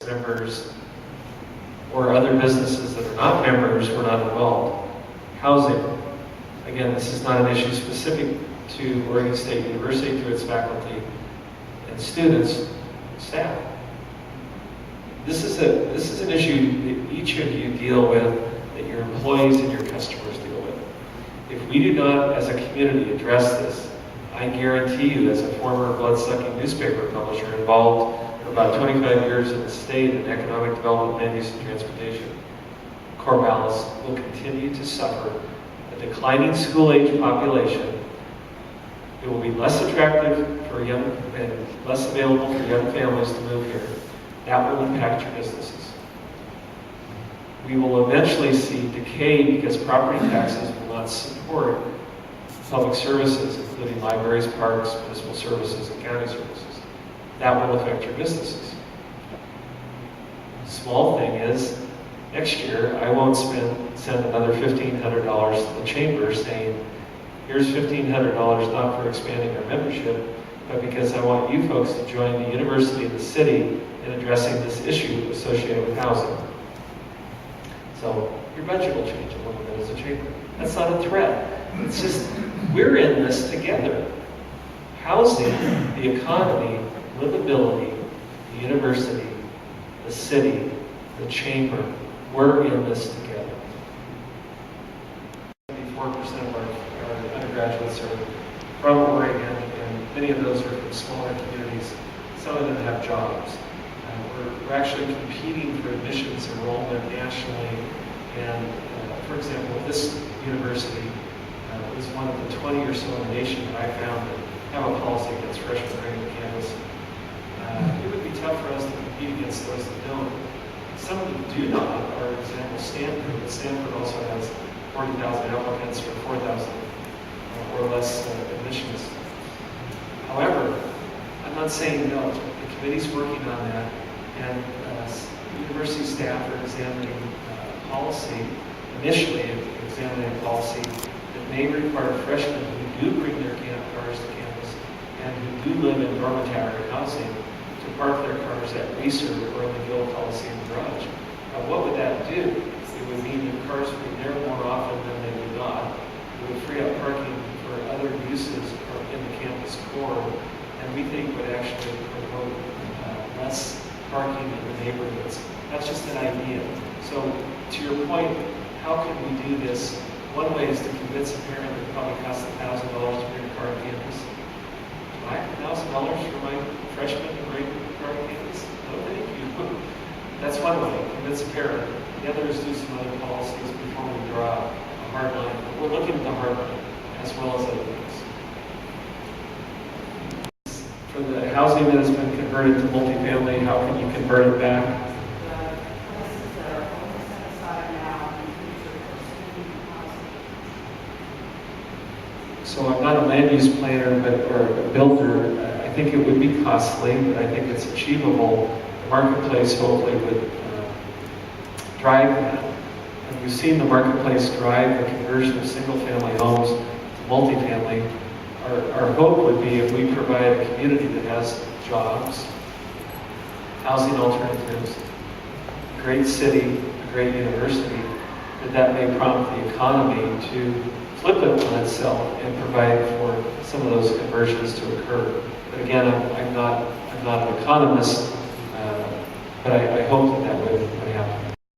members or other businesses that are not members were not involved. Housing. Again, this is not an issue specific to Oregon State University through its faculty and students, staff. This is an issue that each of you deal with, that your employees and your customers deal with. If we do not, as a community, address this, I guarantee you, as a former blood-sucking newspaper publisher involved for about 25 years in the state in economic development, land use, and transportation, Corvallis will continue to suffer a declining school-age population. It will be less attractive for young and less available for young families to move here. That will impact your businesses. We will eventually see decay because property taxes will not support public services, including libraries, parks, municipal services, and county services. That will affect your businesses. Small thing is, next year I won't send another $1,500 to the chamber saying, here's $1,500 not for expanding our membership, but because I want you folks to join the university and the city in addressing this issue associated with housing. So your budget will change a little bit as a chamber. That's not a threat. It's just, we're in this together. Housing, the economy, livability, the university, the city, the chamber, we're in this together. 74% of our undergraduates are from Oregon, and many of those are from smaller communities. Some of them have jobs. We're actually competing for admissions enrollment nationally, and for example, this university is one of the 20 or so in the nation that I found that have a policy against freshmen bringing to campus. It would be tough for us to compete against those that don't. Some of them do not. For example, Stanford. But Stanford also has 40,000 applicants for 4,000 or less admissions. However, I'm not saying no. The committee's working on that, and university staff are examining policy, initially examining a policy that may require freshmen who do bring their cars to campus and who do live in dormitory housing to park their cars at Research or in the Guild Coliseum garage. Now, what would that do? It would mean that cars would be there more often than they would not. It would free up parking for other uses in the campus core, and we think would actually promote less parking in the neighborhoods. That's just an idea. So, to your point, how can we do this? One way is to convince a parent that it probably costs $1,000 to bring a car to campus. $5,000 for my freshman to bring a car to campus? No, thank you. That's one way, convince a parent. The other is do some other policies before we draw a hard line. We're looking at the hard line as well as other things. For the housing that has been converted to multifamily, how can you convert it back? So I'm not a land use planner or a builder. I think it would be costly, but I think it's achievable. The marketplace hopefully would drive that. And we've seen the marketplace drive the conversion of single-family homes to multifamily. Our hope would be if we provide a community that has jobs, housing alternatives, a great city, a great university, that may prompt the economy to flip it on itself and provide for some of those conversions to occur. But again, I'm not an economist, but I hope that